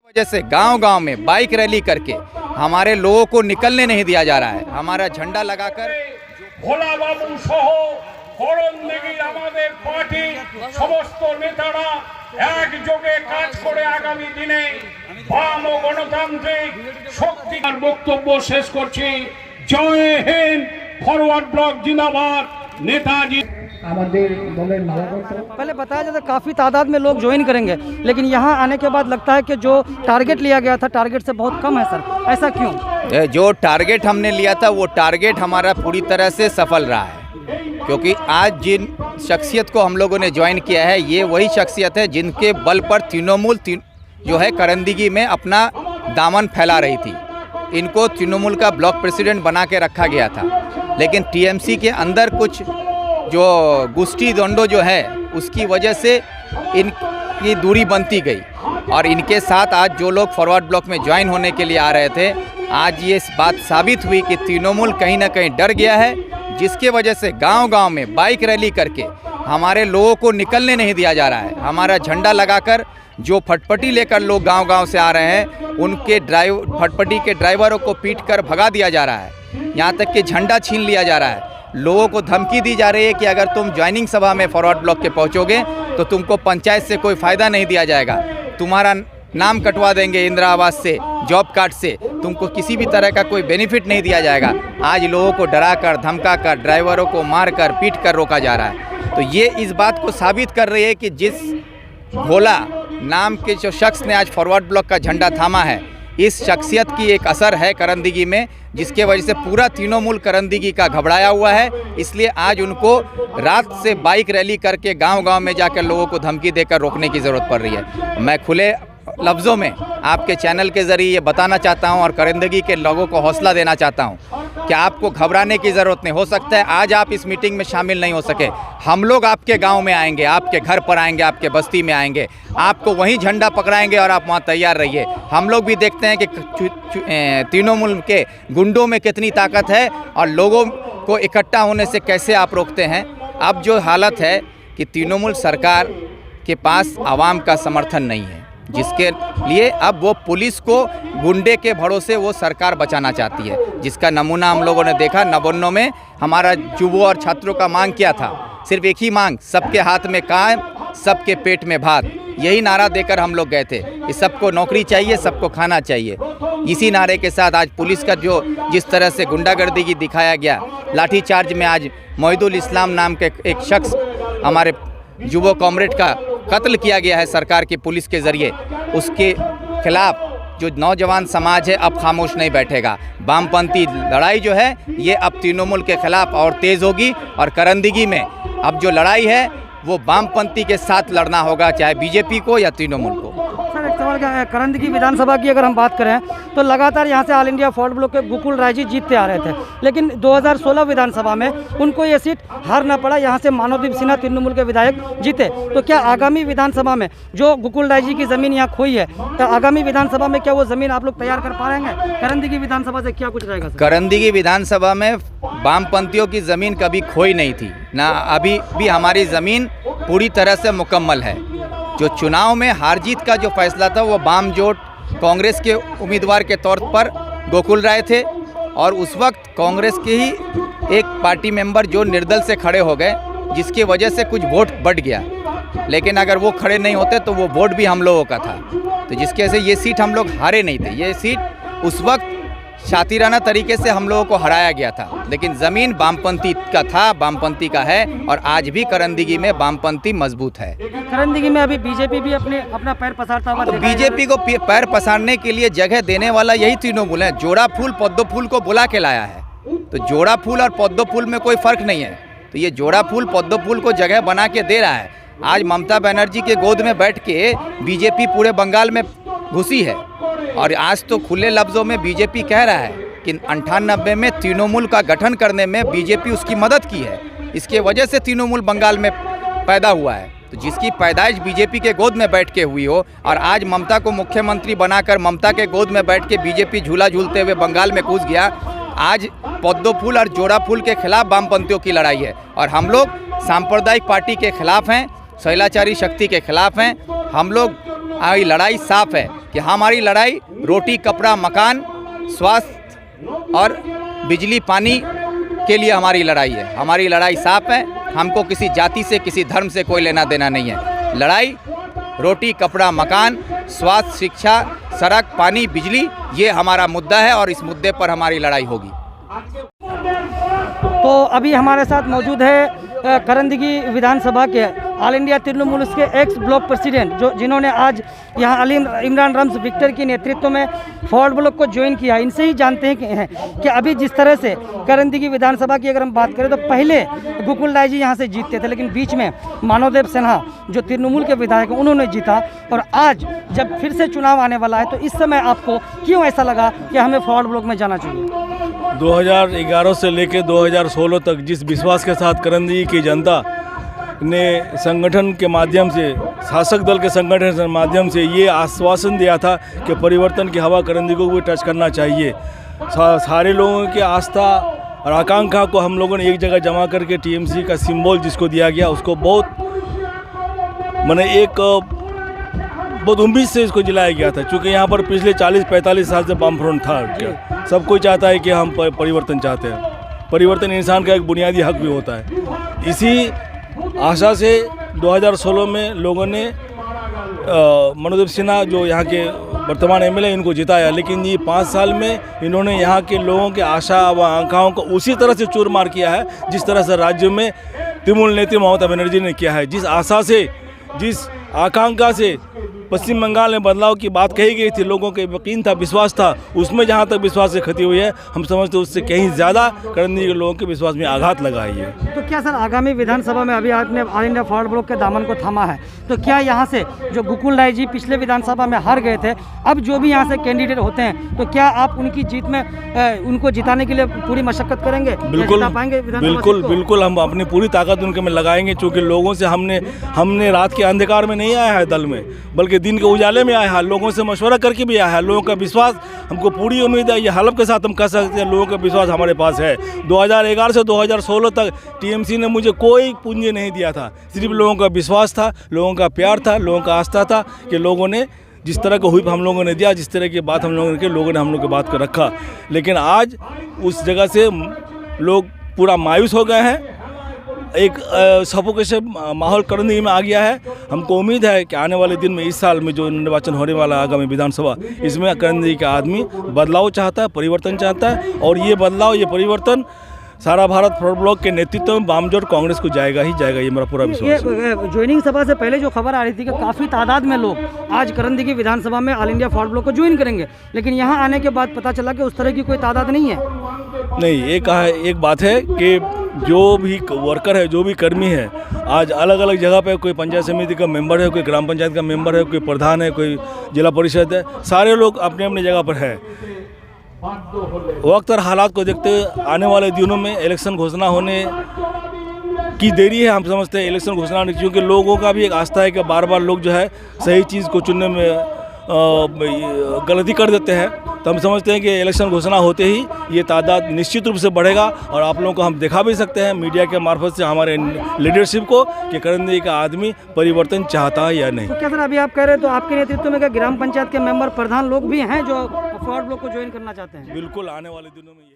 वजह से गांव-गांव में बाइक रैली करके हमारे लोगों को निकलने नहीं दिया जा रहा है। हमारा झंडा लगाकर भोला बाबू सह করণদিঘির আমাদের পার্টি সমস্ত নেতারা একযোগে কাজ করে আগামী দিনে বাম ও গণতান্ত্রিক শক্তির বক্তব্য শেষ করছি। জয় হিন্দ, ফরওয়ার্ড ব্লক जिंदाबाद, नेताजी। पहले बताया जाता काफ़ी तादाद में लोग ज्वाइन करेंगे, लेकिन यहाँ आने के बाद लगता है कि जो टारगेट लिया गया था टारगेट से बहुत कम है सर, ऐसा क्यों? जो टारगेट हमने लिया था वो टारगेट हमारा पूरी तरह से सफल रहा है, क्योंकि आज जिन शख्सियत को हम लोगों ने ज्वाइन किया है ये वही शख्सियत है जिनके बल पर तृणमूल जो है करंदीघी में अपना दामन फैला रही थी। इनको तृणमूल का ब्लॉक प्रेसिडेंट बना के रखा गया था, लेकिन टीएमसी के अंदर कुछ जो गुस्टी दंडो जो है उसकी वजह से इनकी दूरी बनती गई और इनके साथ आज जो लोग फॉरवर्ड ब्लॉक में ज्वाइन होने के लिए आ रहे थे, आज ये बात साबित हुई कि तृणमूल कहीं ना कहीं डर गया है, जिसके वजह से गांव-गांव में बाइक रैली करके हमारे लोगों को निकलने नहीं दिया जा रहा है। हमारा झंडा लगाकर जो फटपटी लेकर लोग गांव-गांव से आ रहे हैं उनके फटपटी के ड्राइवरों को पीट कर भगा दिया जा रहा है, यहाँ तक कि झंडा छीन लिया जा रहा है। लोगों को धमकी दी जा रही है कि अगर तुम ज्वाइनिंग सभा में फॉरवर्ड ब्लॉक के पहुंचोगे तो तुमको पंचायत से कोई फ़ायदा नहीं दिया जाएगा, तुम्हारा नाम कटवा देंगे इंदिरा आवास से, जॉब कार्ड से, तुमको किसी भी तरह का कोई बेनिफिट नहीं दिया जाएगा। आज लोगों को डराकर धमकाकर ड्राइवरों को मारकर पीट कर रोका जा रहा है। तो ये इस बात को साबित कर रही है कि जिस भोला नाम के जो शख्स ने आज फॉरवर्ड ब्लॉक का झंडा थामा है, इस शख्सियत की एक असर है करंदीघी में, जिसके वजह से पूरा तृणमूल करंदीघी का घबराया हुआ है। इसलिए आज उनको रात से बाइक रैली करके गांव-गांव में जाकर लोगों को धमकी देकर रोकने की ज़रूरत पड़ रही है। मैं खुले लफ्ज़ों में आपके चैनल के ज़रिए ये बताना चाहता हूं और करंदीघी के लोगों को हौसला देना चाहता हूं कि आपको घबराने की ज़रूरत नहीं। हो सकता है आज आप इस मीटिंग में शामिल नहीं हो सके, हम लोग आपके गांव में आएंगे, आपके घर पर आएंगे, आपके बस्ती में आएंगे, आपको वहीं झंडा पकड़ाएंगे और आप वहाँ तैयार रहिए। हम लोग भी देखते हैं कि तृणमूल के गुंडों में कितनी ताकत है और लोगों को इकट्ठा होने से कैसे आप रोकते हैं। अब जो हालत है कि तृणमूल सरकार के पास आवाम का समर्थन नहीं है, जिसके लिए अब वो पुलिस को गुंडे के भरोसे वो सरकार बचाना चाहती है, जिसका नमूना हम लोगों ने देखा। नवन्नों में हमारा युवाओं और छात्रों का मांग क्या था, सिर्फ एक ही मांग, सबके हाथ में काम, सबके पेट में भात, यही नारा देकर हम लोग गए थे कि सबको नौकरी चाहिए, सबको खाना चाहिए। इसी नारे के साथ आज पुलिस का जो जिस तरह से गुंडागर्दी की दिखाया गया, लाठीचार्ज में आज मोहिदुल इस्लाम नाम के एक शख्स हमारे युवा कॉमरेड का कत्ल किया गया है सरकार की पुलिस के ज़रिए, उसके खिलाफ जो नौजवान समाज है अब खामोश नहीं बैठेगा। वामपंथी लड़ाई जो है ये अब तृणमूल के खिलाफ और तेज़ होगी और करंदीघी में अब जो लड़ाई है वो वामपंथी के साथ लड़ना होगा, चाहे बीजेपी को या तृणमूल को। सर एक सवाल क्या है, करंदीघी विधानसभा की अगर हम बात करें तो लगातार यहाँ से ऑल इंडिया फॉरवर्ड ब्लॉक के गोकुल राय जी जीतते आ रहे थे, लेकिन 2016 विधानसभा में उनको ये सीट हारना पड़ा, यहाँ से मानवदीप सिन्हा तृणमूल के विधायक जीते। तो क्या आगामी विधानसभा में जो गोकुल राय जी की ज़मीन यहाँ खोई है, तो आगामी विधानसभा में क्या वो ज़मीन आप लोग तैयार कर पाएंगे? करंदीघी विधानसभा से क्या कुछ रहेगा? करंदीघी विधानसभा में वामपंथियों की ज़मीन कभी खोई नहीं थी ना, अभी भी हमारी ज़मीन पूरी तरह से मुकम्मल है। जो चुनाव में हार जीत का जो फैसला था वो बामजोट कांग्रेस के उम्मीदवार के तौर पर गोकुल राय थे और उस वक्त कांग्रेस के ही एक पार्टी मेंबर जो निर्दल से खड़े हो गए, जिसकी वजह से कुछ वोट बढ़ गया, लेकिन अगर वो खड़े नहीं होते तो वो वोट भी हम लोगों का था, तो जिसकी वजह से ये सीट हम लोग हारे नहीं थे। ये सीट उस वक्त शातिराना तरीके से हम लोगों को हराया गया था, लेकिन ज़मीन वामपंथी का था, वामपंथी का है और आज भी करंदीघी में वामपंथी मजबूत है। करंदीघी में अभी बीजेपी भी अपना पैर पसारता हुआ, तो बीजेपी को पैर पसारने के लिए जगह देने वाला यही तृणमूल है। जोड़ा फूल पद्म फूल को बुला के लाया है, तो जोड़ा फूल और पद्म फूल में कोई फ़र्क नहीं है, तो ये जोड़ा फूल पद्म फूल को जगह बना के दे रहा है। आज ममता बनर्जी के गोद में बैठ के बीजेपी पूरे बंगाल में घुसी है और आज तो खुले लफ्ज़ों में बीजेपी कह रहा है कि 98 में तृणमूल का गठन करने में बीजेपी उसकी मदद की है, इसके वजह से तृणमूल बंगाल में पैदा हुआ है। तो जिसकी पैदाइश बीजेपी के गोद में बैठ के हुई हो और आज ममता को मुख्यमंत्री बनाकर ममता के गोद में बैठ के बीजेपी झूला झूलते हुए बंगाल में घुस गया, आज पद्म फूल और जोड़ा फूल के खिलाफ वामपंथियों की लड़ाई है और हम लोग सांप्रदायिक पार्टी के खिलाफ हैं, शैलाचारी शक्ति के खिलाफ हैं। हम लोग हमारी लड़ाई साफ है कि हमारी लड़ाई रोटी कपड़ा मकान स्वास्थ्य और बिजली पानी के लिए हमारी लड़ाई है। हमारी लड़ाई साफ है, हमको किसी जाति से किसी धर्म से कोई लेना देना नहीं है। लड़ाई रोटी कपड़ा मकान स्वास्थ्य शिक्षा सड़क पानी बिजली ये हमारा मुद्दा है और इस मुद्दे पर हमारी लड़ाई होगी। तो अभी हमारे साथ मौजूद है करंदगी विधानसभा के ऑल इंडिया तृणमूल के एक्स ब्लॉक प्रेसिडेंट जिन्होंने आज यहाँ इमरान रम्स विक्टर के नेतृत्व में फॉरवर्ड ब्लॉक को ज्वाइन किया। इनसे ही जानते हैं कि अभी जिस तरह से करंदगी विधानसभा की अगर हम बात करें तो पहले गोकुल राय जी यहाँ से जीतते थे, लेकिन बीच में मानवदेव सिन्हा जो तृणमूल के विधायक हैं उन्होंने जीता, और आज जब फिर से चुनाव आने वाला है तो इस समय आपको क्यों ऐसा लगा कि हमें फॉरवर्ड ब्लॉक में जाना चाहिए? 2011 से लेकर 2016 तक जिस विश्वास के साथ करंदगी की जनता ने संगठन के माध्यम से शासक दल के संगठन के माध्यम से ये आश्वासन दिया था कि परिवर्तन की हवा करंदगी को भी टच करना चाहिए, सारे लोगों की आस्था और आकांक्षा को हम लोगों ने एक जगह जमा करके टीएमसी का सिंबल जिसको दिया गया उसको बहुत उम्मीद से इसको जिलाया गया था। क्योंकि यहाँ पर पिछले 40-45 साल से वाम फ्रंट था। सब कोई चाहता है कि हम परिवर्तन चाहते हैं। परिवर्तन इंसान का एक बुनियादी हक भी होता है। इसी आशा से 2016 में लोगों ने मानवदेव सिन्हा जो यहाँ के वर्तमान एमएलए इनको जिताया, लेकिन ये 5 साल में इन्होंने यहाँ के लोगों के आशा व आकांक्षाओं को उसी तरह से चूरमार किया है जिस तरह से राज्य में तृणमूल नेत्री ममता बनर्जी ने किया है। जिस आशा से जिस आकांक्षा से पश्चिम बंगाल में बदलाव की बात कही गई थी, लोगों के यकीन था विश्वास था, उसमें जहाँ तक विश्वास से क्षति हुई है हम समझते उससे कहीं ज़्यादा करंदगी के लोगों के विश्वास में आघात लगा है। तो क्या सर आगामी विधानसभा में अभी आपने ऑल इंडिया फॉरवर्ड ब्लॉक के दामन को थामा है, तो क्या यहाँ से जो गोकुल राय जी पिछले विधानसभा में हार गए थे, अब जो भी यहाँ से कैंडिडेट होते हैं तो क्या आप उनकी जीत में उनको जिताने के लिए पूरी मशक्कत करेंगे? बिल्कुल हम अपनी पूरी ताकत उनके में लगाएंगे। चूँकि लोगों से हमने रात के अंधकार में नहीं आया है दल में, बल्कि दिन के उजाले में आया है, लोगों से मशवरा करके भी आया है। लोगों का विश्वास हमको पूरी उम्मीद है, ये हलफ के साथ हम कह सकते हैं लोगों का विश्वास हमारे पास है। 2011 से 2016 तक टीएमसी ने मुझे कोई पूंजी नहीं दिया था, सिर्फ लोगों का विश्वास था, लोगों का प्यार था, लोगों का आस्था था कि लोगों ने जिस तरह का हुई हम लोगों ने दिया, जिस तरह की बात हम लोगों ने की, लोगों ने हम लोग की बात को रखा। लेकिन आज उस जगह से लोग पूरा मायूस हो गए हैं, एक सफोकेशन माहौल करंदगी में आ गया है। हमको उम्मीद है कि आने वाले दिन में इस साल में जो निर्वाचन होने वाला आगामी विधानसभा, इसमें करंदगी का आदमी बदलाव चाहता है, परिवर्तन चाहता है, और ये बदलाव ये परिवर्तन सारा भारत फॉरवर्ड ब्लॉक के नेतृत्व में वामजोट कांग्रेस को जाएगा ही जाएगा, ये मेरा पूरा विश्वास है। ज्वाइनिंग सभा से पहले जो खबर आ रही थी कि काफ़ी तादाद में लोग आज करंदगी विधानसभा में ऑल इंडिया फॉरवर्ड ब्लॉक को ज्वाइन करेंगे, लेकिन यहाँ आने के बाद पता चला कि उस तरह की कोई तादाद नहीं है। नहीं, एक बात है कि जो भी वर्कर है, जो भी कर्मी है, आज अलग अलग जगह पे कोई पंचायत समिति का मेंबर है, कोई ग्राम पंचायत का मेंबर है, कोई प्रधान है, कोई जिला परिषद है, सारे लोग अपने अपने जगह पर है। वक्त और हालात को देखते हुए आने वाले दिनों में इलेक्शन घोषणा होने की देरी है। हम समझते हैं इलेक्शन घोषणा होने, क्योंकि लोगों का भी एक आस्था है कि बार बार लोग जो है सही चीज़ को चुनने में गलती कर देते हैं। तो हम समझते हैं कि इलेक्शन घोषणा होते ही ये तादाद निश्चित रूप से बढ़ेगा, और आप लोगों को हम दिखा भी सकते हैं मीडिया के मार्फत से हमारे लीडरशिप को कि करंदगी का आदमी परिवर्तन चाहता है या नहीं। तो क्या सर अभी आप कह रहे हैं तो आपके नेतृत्व में क्या ग्राम पंचायत के मेंबर प्रधान लोग भी हैं जो फॉरवर्ड ब्लॉक को ज्वाइन करना चाहते हैं? बिल्कुल, आने वाले दिनों में